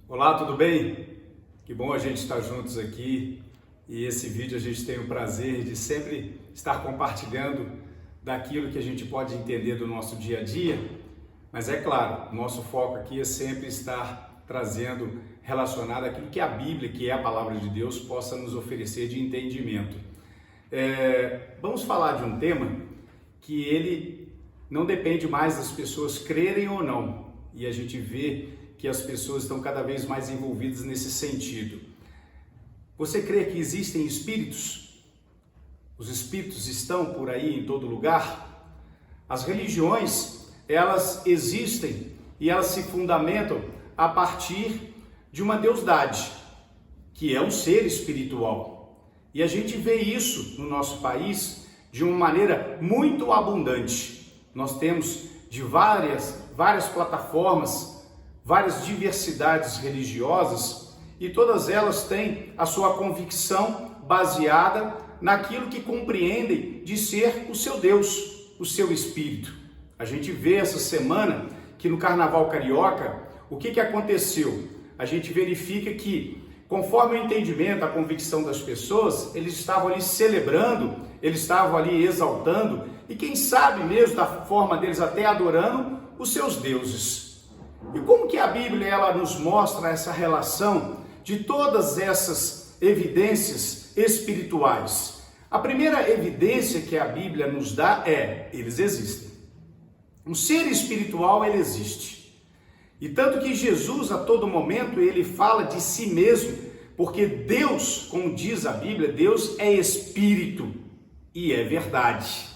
Olá, tudo bem? Que bom a gente estar juntos aqui e esse vídeo a gente tem o prazer de sempre estar compartilhando daquilo que a gente pode entender do nosso dia a dia, mas é claro, nosso foco aqui é sempre estar trazendo relacionado àquilo que a Bíblia, que é a palavra de Deus, possa nos oferecer de entendimento. Vamos falar de um tema que ele não depende mais das pessoas crerem ou não, e a gente vê que as pessoas estão cada vez mais envolvidas nesse sentido. Você crê que existem espíritos? Os espíritos estão por aí em todo lugar? As religiões, elas existem e elas se fundamentam a partir de uma deidade, que é um ser espiritual. E a gente vê isso no nosso país de uma maneira muito abundante. Nós temos de várias plataformas, várias diversidades religiosas, e todas elas têm a sua convicção baseada naquilo que compreendem de ser o seu Deus, o seu Espírito. A gente vê essa semana que no Carnaval Carioca, o que aconteceu? A gente verifica que, conforme o entendimento, a convicção das pessoas, eles estavam ali celebrando, eles estavam ali exaltando, e quem sabe mesmo da forma deles até adorando os seus deuses. E como que a Bíblia ela nos mostra essa relação de todas essas evidências espirituais? A primeira evidência que a Bíblia nos dá é: eles existem. Um ser espiritual, ele existe. E tanto que Jesus, a todo momento, ele fala de si mesmo, porque Deus, como diz a Bíblia, Deus é espírito, e é verdade.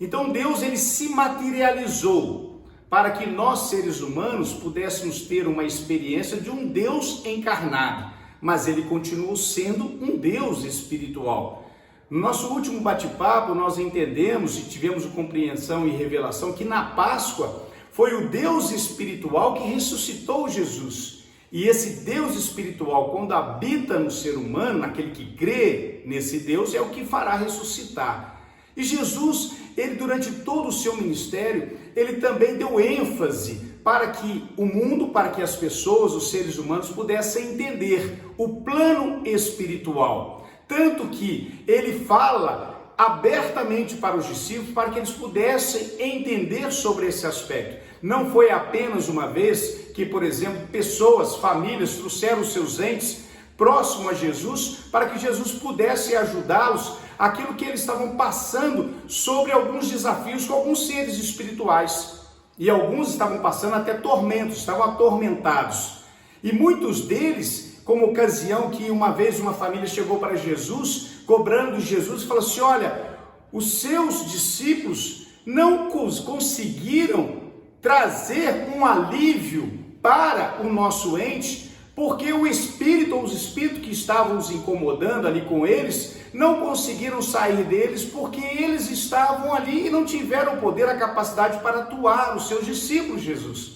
Então Deus, ele se materializou para que nós, seres humanos, pudéssemos ter uma experiência de um Deus encarnado, mas ele continuou sendo um Deus espiritual. No nosso último bate-papo, nós entendemos e tivemos compreensão e revelação que na Páscoa foi o Deus espiritual que ressuscitou Jesus. E esse Deus espiritual, quando habita no ser humano, naquele que crê nesse Deus, é o que fará ressuscitar. E Jesus, ele durante todo o seu ministério, ele também deu ênfase para que o mundo, para que as pessoas, os seres humanos, pudessem entender o plano espiritual. Tanto que ele fala abertamente para os discípulos, para que eles pudessem entender sobre esse aspecto. Não foi apenas uma vez que, por exemplo, pessoas, famílias trouxeram os seus entes próximo a Jesus, para que Jesus pudesse ajudá-los aquilo que eles estavam passando sobre alguns desafios com alguns seres espirituais. E alguns estavam passando até tormentos, estavam atormentados. E muitos deles, como ocasião que uma vez uma família chegou para Jesus, cobrando de Jesus, e falou assim: olha, os seus discípulos não conseguiram trazer um alívio para o nosso ente, porque o espírito ou os espíritos que estavam os incomodando ali com eles, não conseguiram sair deles porque eles estavam ali e não tiveram o poder, a capacidade para atuar, os seus discípulos, Jesus.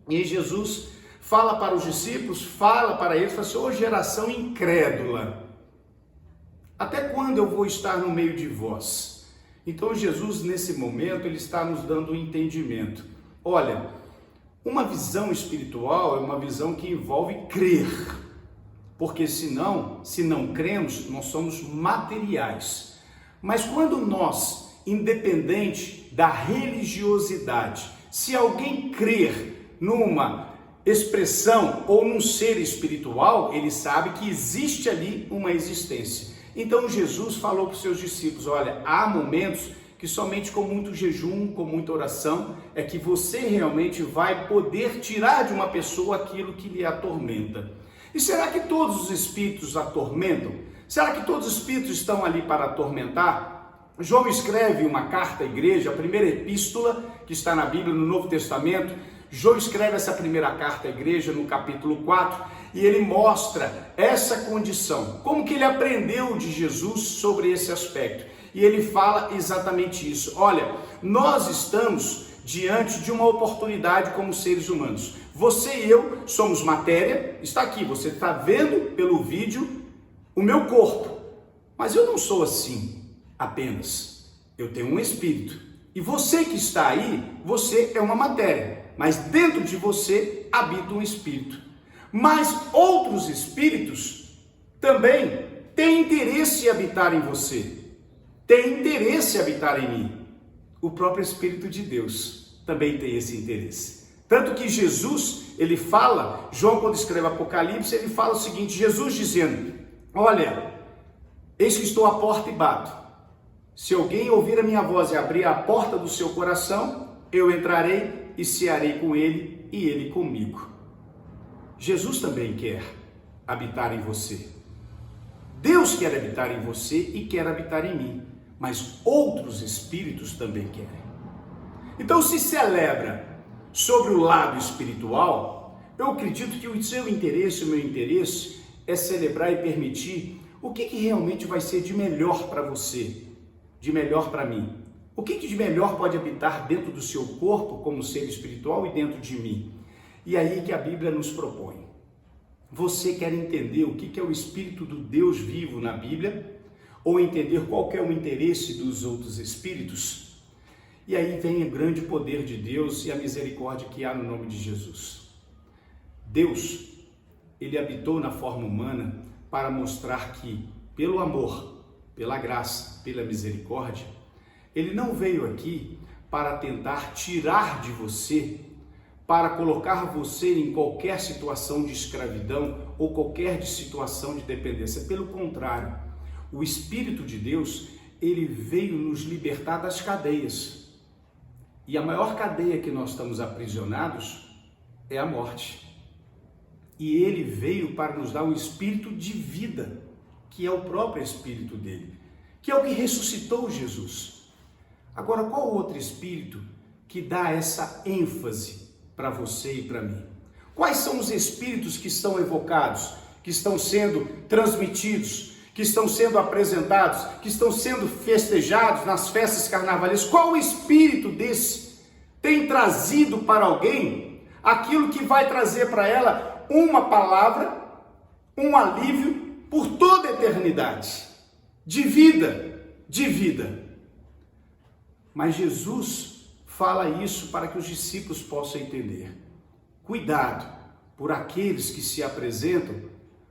E Jesus fala para os discípulos, fala para eles, fala assim: ô geração incrédula, até quando eu vou estar no meio de vós? Então Jesus, nesse momento, ele está nos dando um entendimento. Olha, uma visão espiritual é uma visão que envolve crer. Porque senão, se não cremos, nós somos materiais. Mas quando nós, independente da religiosidade, se alguém crer numa expressão ou num ser espiritual, ele sabe que existe ali uma existência. Então Jesus falou para os seus discípulos: olha, há momentos que somente com muito jejum, com muita oração, é que você realmente vai poder tirar de uma pessoa aquilo que lhe atormenta. E será que todos os espíritos atormentam? Será que todos os espíritos estão ali para atormentar? João escreve uma carta à igreja, a primeira epístola que está na Bíblia, no Novo Testamento. João escreve essa primeira carta à igreja no capítulo 4 e ele mostra essa condição, como que ele aprendeu de Jesus sobre esse aspecto. E ele fala exatamente isso: olha, nós estamos diante de uma oportunidade como seres humanos. Você e eu somos matéria, está aqui, você está vendo pelo vídeo o meu corpo, mas eu não sou assim apenas, eu tenho um espírito. E você que está aí, você é uma matéria, mas dentro de você habita um espírito. Mas outros espíritos também têm interesse em habitar em você, têm interesse em habitar em mim. O próprio Espírito de Deus também tem esse interesse. Tanto que Jesus, ele fala, João quando escreve Apocalipse, ele fala o seguinte, Jesus dizendo, olha, eis que estou à porta e bato. Se alguém ouvir a minha voz e abrir a porta do seu coração, eu entrarei e cearei com ele e ele comigo. Jesus também quer habitar em você. Deus quer habitar em você e quer habitar em mim, mas outros espíritos também querem. Então se celebra sobre o lado espiritual, eu acredito que o seu interesse, o meu interesse, é celebrar e permitir o que realmente vai ser de melhor para você, de melhor para mim. O que de melhor pode habitar dentro do seu corpo como ser espiritual e dentro de mim? E aí que a Bíblia nos propõe. Você quer entender o que é o Espírito do Deus vivo na Bíblia? Ou entender qual é o interesse dos outros espíritos? E aí vem o grande poder de Deus e a misericórdia que há no nome de Jesus. Deus, ele habitou na forma humana para mostrar que, pelo amor, pela graça, pela misericórdia, ele não veio aqui para tentar tirar de você, para colocar você em qualquer situação de escravidão ou qualquer situação de dependência. Pelo contrário, o Espírito de Deus, ele veio nos libertar das cadeias. E a maior cadeia que nós estamos aprisionados é a morte. E ele veio para nos dar um espírito de vida, que é o próprio Espírito dele, que é o que ressuscitou Jesus. Agora, qual outro espírito que dá essa ênfase para você e para mim? Quais são os espíritos que estão evocados, que estão sendo transmitidos, que estão sendo apresentados, que estão sendo festejados nas festas carnavalescas? Qual espírito desse tem trazido para alguém aquilo que vai trazer para ela uma palavra, um alívio por toda a eternidade, de vida, de vida? Mas Jesus fala isso para que os discípulos possam entender. Cuidado por aqueles que se apresentam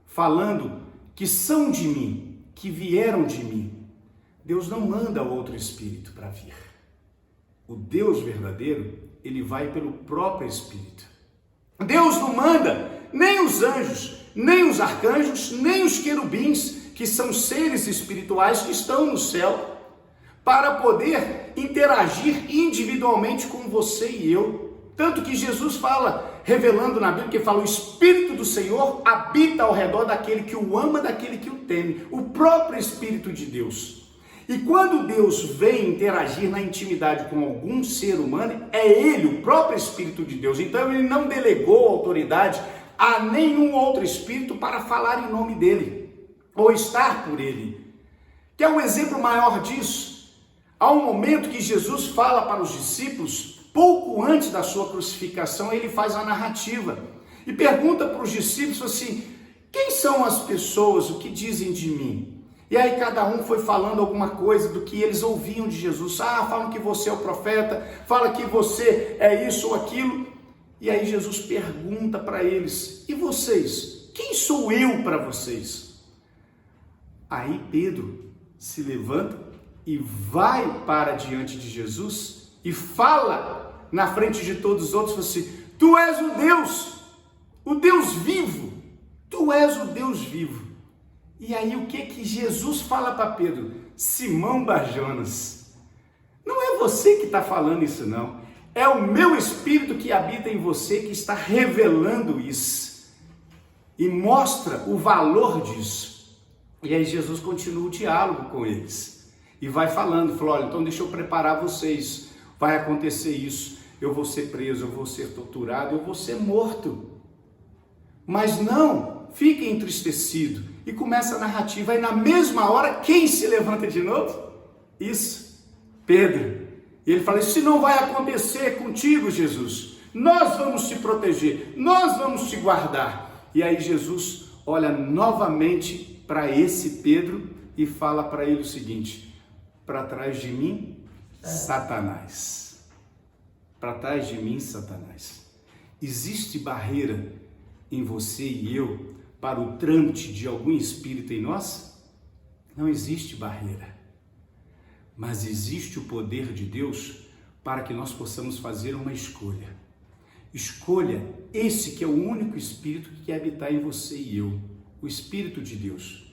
falando que são de mim, que vieram de mim. Deus não manda outro espírito para vir. O Deus verdadeiro, ele vai pelo próprio Espírito. Deus não manda nem os anjos, nem os arcanjos, nem os querubins, que são seres espirituais que estão no céu, para poder interagir individualmente com você e eu. Tanto que Jesus fala, revelando na Bíblia, que fala, o Espírito do Senhor habita ao redor daquele que o ama, daquele que o teme. O próprio Espírito de Deus. E quando Deus vem interagir na intimidade com algum ser humano, é ele, o próprio Espírito de Deus. Então ele não delegou autoridade a nenhum outro espírito para falar em nome dele, ou estar por ele. Que é um exemplo maior disso. Há um momento que Jesus fala para os discípulos, pouco antes da sua crucificação, ele faz a narrativa e pergunta para os discípulos assim, quem são as pessoas, o que dizem de mim? E aí cada um foi falando alguma coisa do que eles ouviam de Jesus. Falam que você é o profeta, fala que você é isso ou aquilo. E aí Jesus pergunta para eles, e vocês? Quem sou eu para vocês? Aí Pedro se levanta e vai para diante de Jesus e fala na frente de todos os outros assim, tu és o Deus vivo, tu és o Deus vivo. E aí o que Jesus fala para Pedro? Simão Barjonas, não é você que está falando isso não, é o meu Espírito que habita em você que está revelando isso e mostra o valor disso. E aí Jesus continua o diálogo com eles. E vai falando, falou, olha, então deixa eu preparar vocês, vai acontecer isso, eu vou ser preso, eu vou ser torturado, eu vou ser morto. Mas não, fiquem entristecidos. E começa a narrativa, e na mesma hora, quem se levanta de novo? Isso, Pedro. E ele fala, isso não vai acontecer contigo, Jesus. Nós vamos te proteger, nós vamos te guardar. E aí Jesus olha novamente para esse Pedro e fala para ele o seguinte, para trás de mim, Satanás. Para trás de mim, Satanás. Existe barreira em você e eu para o trâmite de algum espírito em nós? Não existe barreira, mas existe o poder de Deus para que nós possamos fazer uma escolha. Escolha esse que é o único espírito que quer habitar em você e eu, o Espírito de Deus.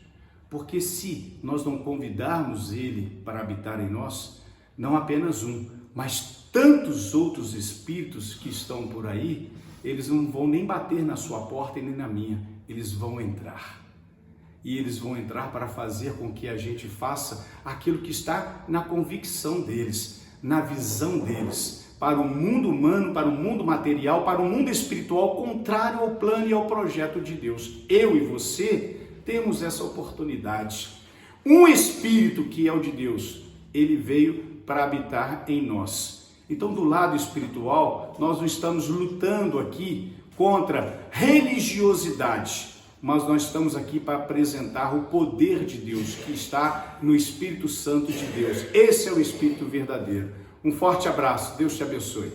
Porque se nós não convidarmos ele para habitar em nós, não apenas um, mas tantos outros espíritos que estão por aí, eles não vão nem bater na sua porta e nem na minha, eles vão entrar. E eles vão entrar para fazer com que a gente faça aquilo que está na convicção deles, na visão deles, para o mundo humano, para o mundo material, para o mundo espiritual, contrário ao plano e ao projeto de Deus. Eu e você temos essa oportunidade. Um espírito que é o de Deus, ele veio para habitar em nós. Então, do lado espiritual, nós não estamos lutando aqui contra religiosidade, mas nós estamos aqui para apresentar o poder de Deus que está no Espírito Santo de Deus. Esse é o Espírito verdadeiro. Um forte abraço, Deus te abençoe.